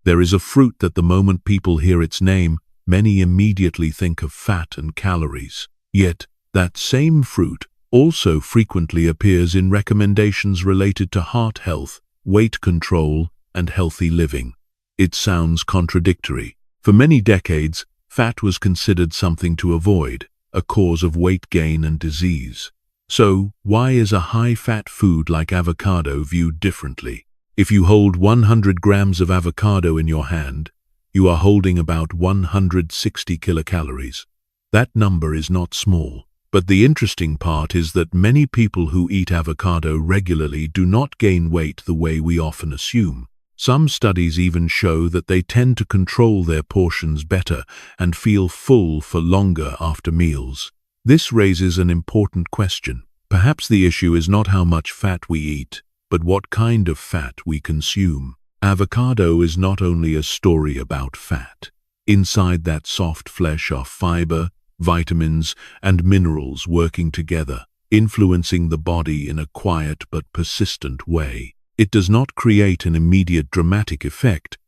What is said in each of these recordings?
There is a fruit that the moment people hear its name, many immediately think of fat and calories. Yet, that same fruit also frequently appears in recommendations related to heart health, weight control, and healthy living. It sounds contradictory. For many decades, fat was considered something to avoid, a cause of weight gain and disease. So, why is a high-fat food like avocado viewed differently? If you hold 100 grams of avocado in your hand, you are holding about 160 kilocalories. That number is not small. But the interesting part is that many people who eat avocado regularly do not gain weight the way we often assume. Some studies even show that they tend to control their portions better and feel full for longer after meals. This raises an important question. Perhaps the issue is not how much fat we eat, but what kind of fat we consume. Avocado is not only a story about fat. Inside that soft flesh are fiber, vitamins, and minerals working together, influencing the body in a quiet but persistent way. It does not create an immediate dramatic effect,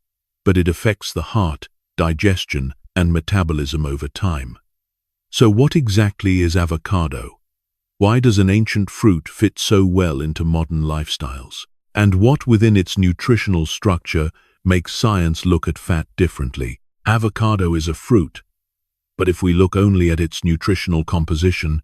but it affects the heart, digestion, and metabolism over time. So what exactly is avocado? Why does an ancient fruit fit so well into modern lifestyles? And what within its nutritional structure makes science look at fat differently? Avocado is a fruit, but if we look only at its nutritional composition,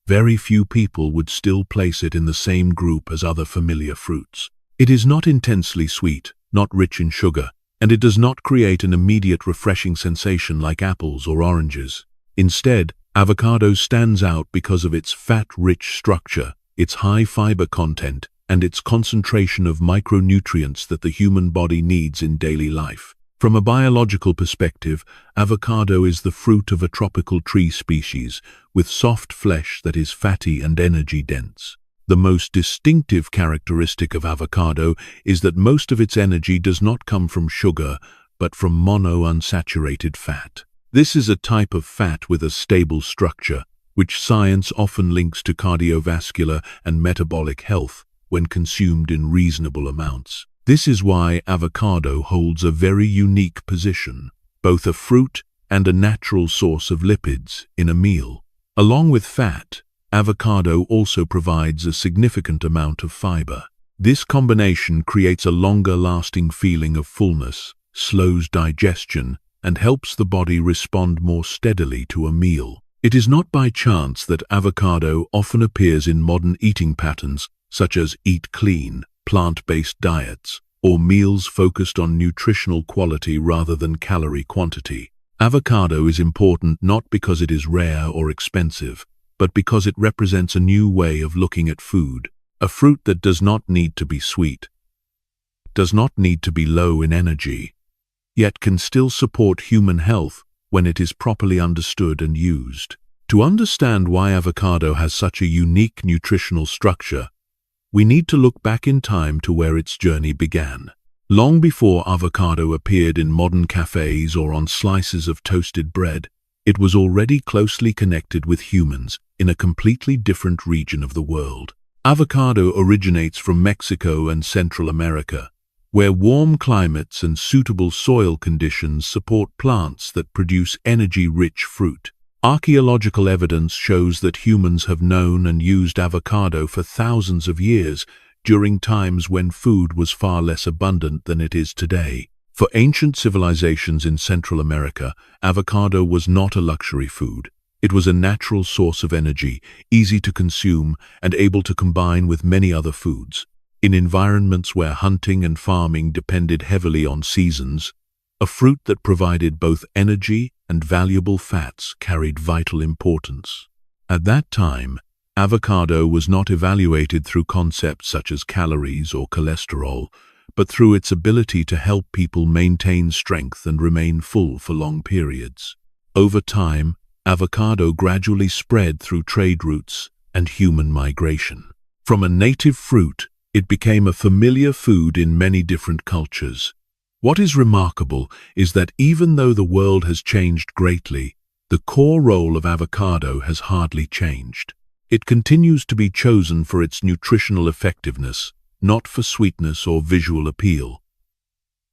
very few people would still place it in the same group as other familiar fruits. It is not intensely sweet, not rich in sugar, and it does not create an immediate refreshing sensation like apples or oranges. Instead, avocado stands out because of its fat-rich structure, its high fiber content, and its concentration of micronutrients that the human body needs in daily life. From a biological perspective, avocado is the fruit of a tropical tree species with soft flesh that is fatty and energy-dense. The most distinctive characteristic of avocado is that most of its energy does not come from sugar, but from monounsaturated fat. This is a type of fat with a stable structure, which science often links to cardiovascular and metabolic health when consumed in reasonable amounts. This is why avocado holds a very unique position, both a fruit and a natural source of lipids in a meal. Along with fat, avocado also provides a significant amount of fiber. This combination creates a longer-lasting feeling of fullness, slows digestion, and helps the body respond more steadily to a meal. It is not by chance that avocado often appears in modern eating patterns such as eat clean, plant-based diets, or meals focused on nutritional quality rather than calorie quantity. Avocado is important not because it is rare or expensive, but because it represents a new way of looking at food, a fruit that does not need to be sweet, does not need to be low in energy, yet can still support human health when it is properly understood and used. To understand why avocado has such a unique nutritional structure, we need to look back in time to where its journey began. Long before avocado appeared in modern cafes or on slices of toasted bread, it was already closely connected with humans in a completely different region of the world. Avocado originates from Mexico and Central America, where warm climates and suitable soil conditions support plants that produce energy-rich fruit. Archaeological evidence shows that humans have known and used avocado for thousands of years, during times when food was far less abundant than it is today. For ancient civilizations in Central America, avocado was not a luxury food. It was a natural source of energy, easy to consume, and able to combine with many other foods. In environments where hunting and farming depended heavily on seasons, a fruit that provided both energy and valuable fats carried vital importance. At that time, avocado was not evaluated through concepts such as calories or cholesterol, but through its ability to help people maintain strength and remain full for long periods. Over time, avocado gradually spread through trade routes and human migration. From a native fruit, it became a familiar food in many different cultures. What is remarkable is that even though the world has changed greatly, the core role of avocado has hardly changed. It continues to be chosen for its nutritional effectiveness, not for sweetness or visual appeal.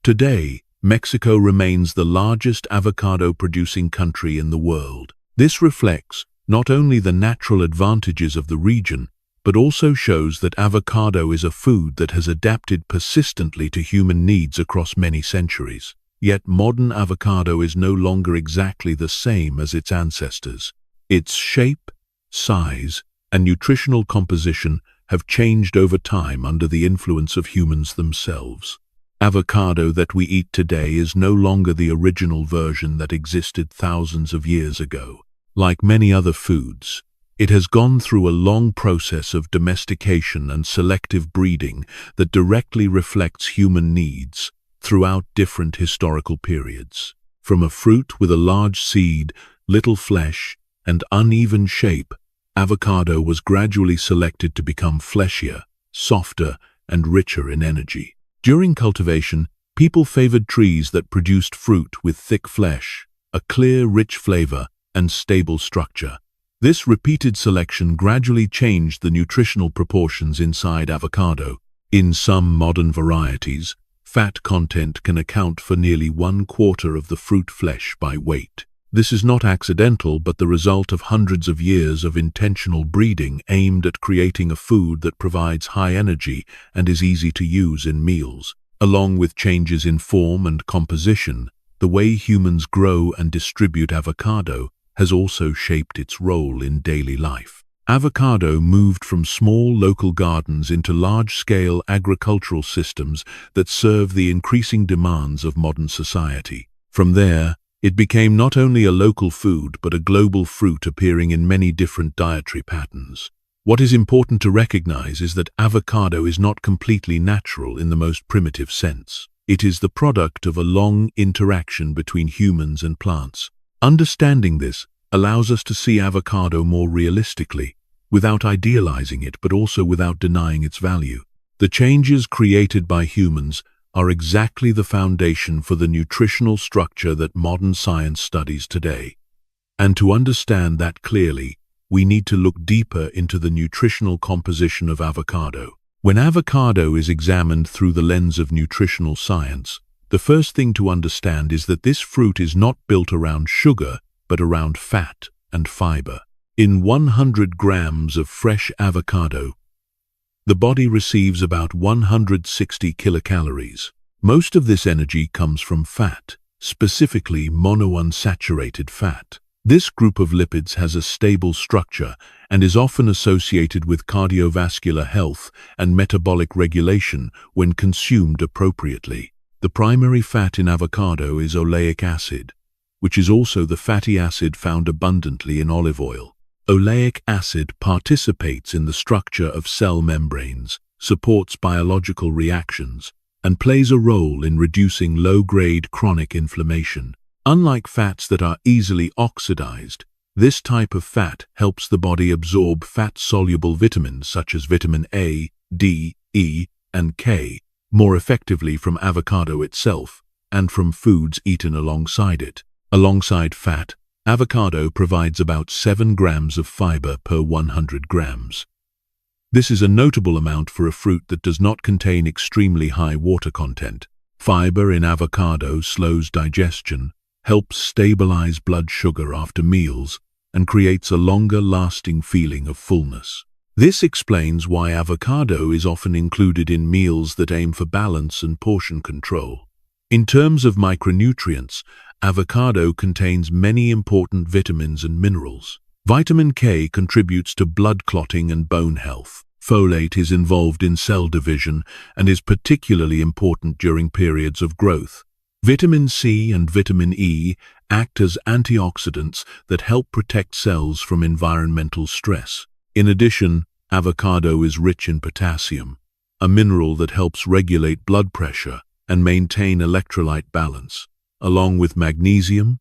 Today, Mexico remains the largest avocado-producing country in the world. This reflects not only the natural advantages of the region, but also shows that avocado is a food that has adapted persistently to human needs across many centuries. Yet modern avocado is no longer exactly the same as its ancestors. Its shape, size, and nutritional composition have changed over time under the influence of humans themselves. Avocado that we eat today is no longer the original version that existed thousands of years ago. Like many other foods, it has gone through a long process of domestication and selective breeding that directly reflects human needs throughout different historical periods. From a fruit with a large seed, little flesh, and uneven shape, avocado was gradually selected to become fleshier, softer, and richer in energy. During cultivation, people favored trees that produced fruit with thick flesh, a clear, rich flavor, and stable structure. This repeated selection gradually changed the nutritional proportions inside avocado. In some modern varieties, fat content can account for nearly 1/4 of the fruit flesh by weight. This is not accidental, but the result of hundreds of years of intentional breeding aimed at creating a food that provides high energy and is easy to use in meals. Along with changes in form and composition, the way humans grow and distribute avocado has also shaped its role in daily life. Avocado moved from small local gardens into large-scale agricultural systems that serve the increasing demands of modern society. From there, it became not only a local food but a global fruit appearing in many different dietary patterns. What is important to recognize is that avocado is not completely natural in the most primitive sense. It is the product of a long interaction between humans and plants. Understanding this allows us to see avocado more realistically, without idealizing it but also without denying its value. The changes created by humans are exactly the foundation for the nutritional structure that modern science studies today. And to understand that clearly, we need to look deeper into the nutritional composition of avocado. When avocado is examined through the lens of nutritional science, the first thing to understand is that this fruit is not built around sugar, but around fat and fiber. In 100 grams of fresh avocado, the body receives about 160 kilocalories. Most of this energy comes from fat, specifically monounsaturated fat. This group of lipids has a stable structure and is often associated with cardiovascular health and metabolic regulation when consumed appropriately. The primary fat in avocado is oleic acid, which is also the fatty acid found abundantly in olive oil. Oleic acid participates in the structure of cell membranes, supports biological reactions, and plays a role in reducing low-grade chronic inflammation. Unlike fats that are easily oxidized, this type of fat helps the body absorb fat-soluble vitamins such as vitamin A, D, E, and K more effectively from avocado itself and from foods eaten alongside it. Alongside fat, avocado provides about 7 grams of fiber per 100 grams. This is a notable amount for a fruit that does not contain extremely high water content. Fiber in avocado slows digestion, helps stabilize blood sugar after meals, and creates a longer-lasting feeling of fullness. This explains why avocado is often included in meals that aim for balance and portion control. In terms of micronutrients, avocado contains many important vitamins and minerals. Vitamin K contributes to blood clotting and bone health. Folate is involved in cell division and is particularly important during periods of growth. Vitamin C and vitamin E act as antioxidants that help protect cells from environmental stress. In addition, avocado is rich in potassium, a mineral that helps regulate blood pressure and maintain electrolyte balance, along with magnesium,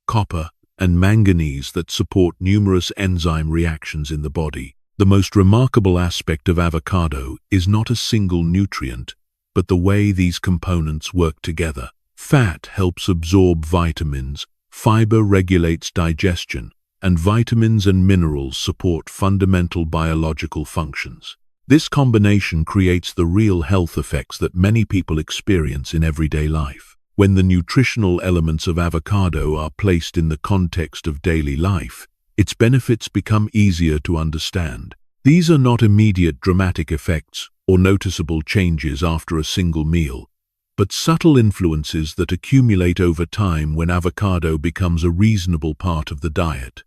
copper, and manganese that support numerous enzyme reactions in the body. The most remarkable aspect of avocado is not a single nutrient, but the way these components work together. Fat helps absorb vitamins, fiber regulates digestion, and vitamins and minerals support fundamental biological functions. This combination creates the real health effects that many people experience in everyday life. When the nutritional elements of avocado are placed in the context of daily life, its benefits become easier to understand. These are not immediate dramatic effects or noticeable changes after a single meal, but subtle influences that accumulate over time when avocado becomes a reasonable part of the diet.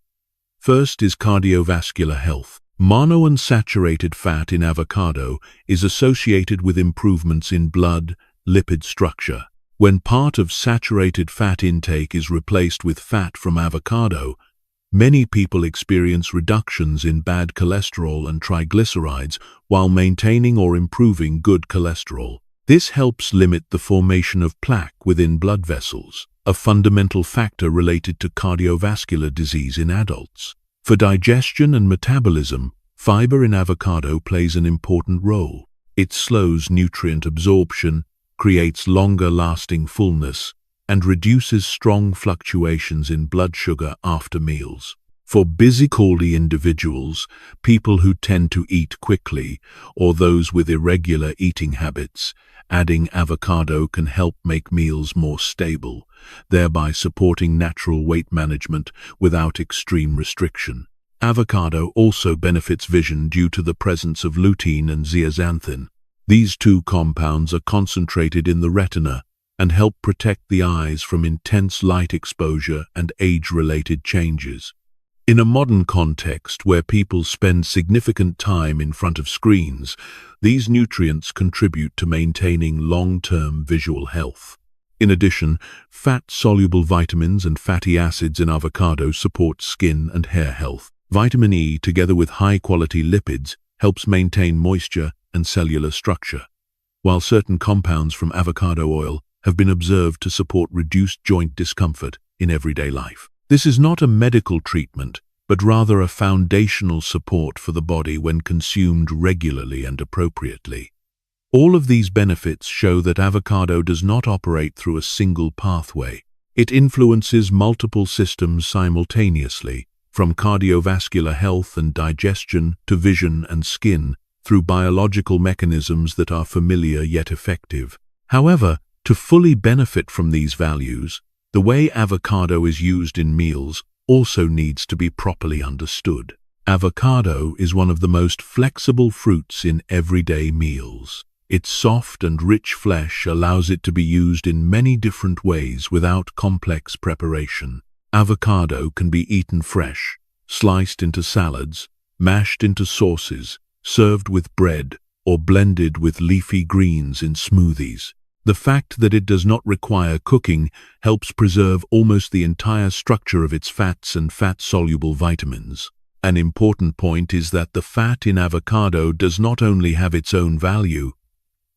First is cardiovascular health. Monounsaturated fat in avocado is associated with improvements in blood, lipid structure. When part of saturated fat intake is replaced with fat from avocado, many people experience reductions in bad cholesterol and triglycerides while maintaining or improving good cholesterol. This helps limit the formation of plaque within blood vessels, a fundamental factor related to cardiovascular disease in adults. For digestion and metabolism, fiber in avocado plays an important role. It slows nutrient absorption, creates longer-lasting fullness, and reduces strong fluctuations in blood sugar after meals. For busy individuals, people who tend to eat quickly, or those with irregular eating habits, adding avocado can help make meals more stable, thereby supporting natural weight management without extreme restriction. Avocado also benefits vision due to the presence of lutein and zeaxanthin. These two compounds are concentrated in the retina and help protect the eyes from intense light exposure and age-related changes. In a modern context where people spend significant time in front of screens, these nutrients contribute to maintaining long-term visual health. In addition, fat-soluble vitamins and fatty acids in avocado support skin and hair health. Vitamin E, together with high-quality lipids, helps maintain moisture and cellular structure, while certain compounds from avocado oil have been observed to support reduced joint discomfort in everyday life. This is not a medical treatment, but rather a foundational support for the body when consumed regularly and appropriately. All of these benefits show that avocado does not operate through a single pathway. It influences multiple systems simultaneously, from cardiovascular health and digestion to vision and skin, through biological mechanisms that are familiar yet effective. However, to fully benefit from these values, the way avocado is used in meals also needs to be properly understood. Avocado is one of the most flexible fruits in everyday meals. Its soft and rich flesh allows it to be used in many different ways without complex preparation. Avocado can be eaten fresh, sliced into salads, mashed into sauces, served with bread, or blended with leafy greens in smoothies. The fact that it does not require cooking helps preserve almost the entire structure of its fats and fat-soluble vitamins. An important point is that the fat in avocado does not only have its own value,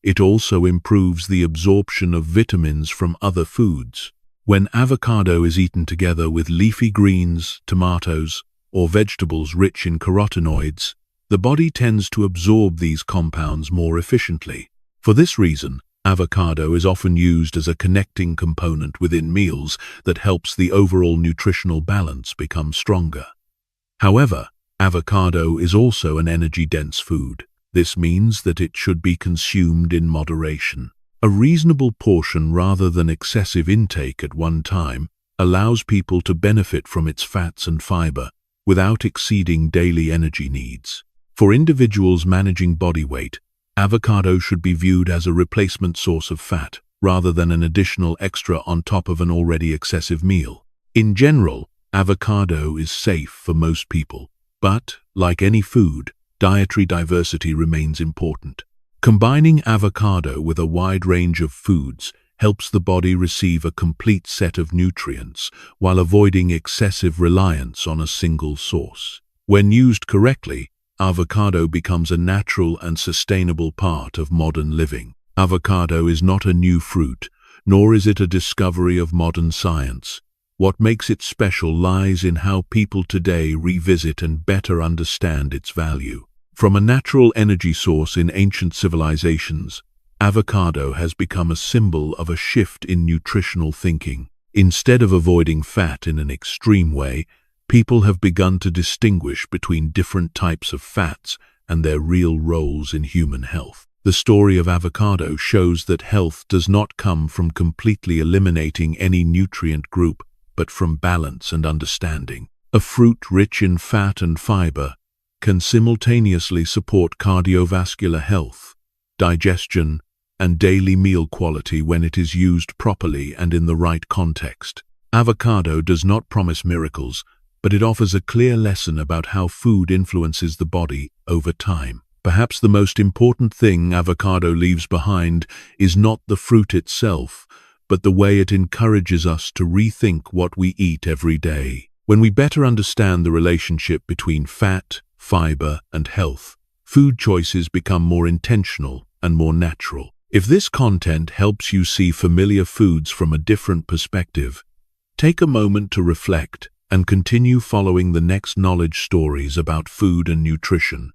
it also improves the absorption of vitamins from other foods. When avocado is eaten together with leafy greens, tomatoes, or vegetables rich in carotenoids, the body tends to absorb these compounds more efficiently. For this reason, avocado is often used as a connecting component within meals that helps the overall nutritional balance become stronger. However, avocado is also an energy-dense food. This means that it should be consumed in moderation. A reasonable portion rather than excessive intake at one time allows people to benefit from its fats and fiber without exceeding daily energy needs. For individuals managing body weight, avocado should be viewed as a replacement source of fat rather than an additional extra on top of an already excessive meal. In general, avocado is safe for most people, but, like any food, dietary diversity remains important. Combining avocado with a wide range of foods helps the body receive a complete set of nutrients while avoiding excessive reliance on a single source. When used correctly, avocado becomes a natural and sustainable part of modern living. Avocado is not a new fruit, nor is it a discovery of modern science. What makes it special lies in how people today revisit and better understand its value. From a natural energy source in ancient civilizations, avocado has become a symbol of a shift in nutritional thinking. Instead of avoiding fat in an extreme way, people have begun to distinguish between different types of fats and their real roles in human health. The story of avocado shows that health does not come from completely eliminating any nutrient group, but from balance and understanding. A fruit rich in fat and fiber can simultaneously support cardiovascular health, digestion, and daily meal quality when it is used properly and in the right context. Avocado does not promise miracles, but it offers a clear lesson about how food influences the body over time. Perhaps the most important thing avocado leaves behind is not the fruit itself, but the way it encourages us to rethink what we eat every day. When we better understand the relationship between fat, fiber, and health, food choices become more intentional and more natural. If this content helps you see familiar foods from a different perspective, take a moment to reflect and continue following the next knowledge stories about food and nutrition.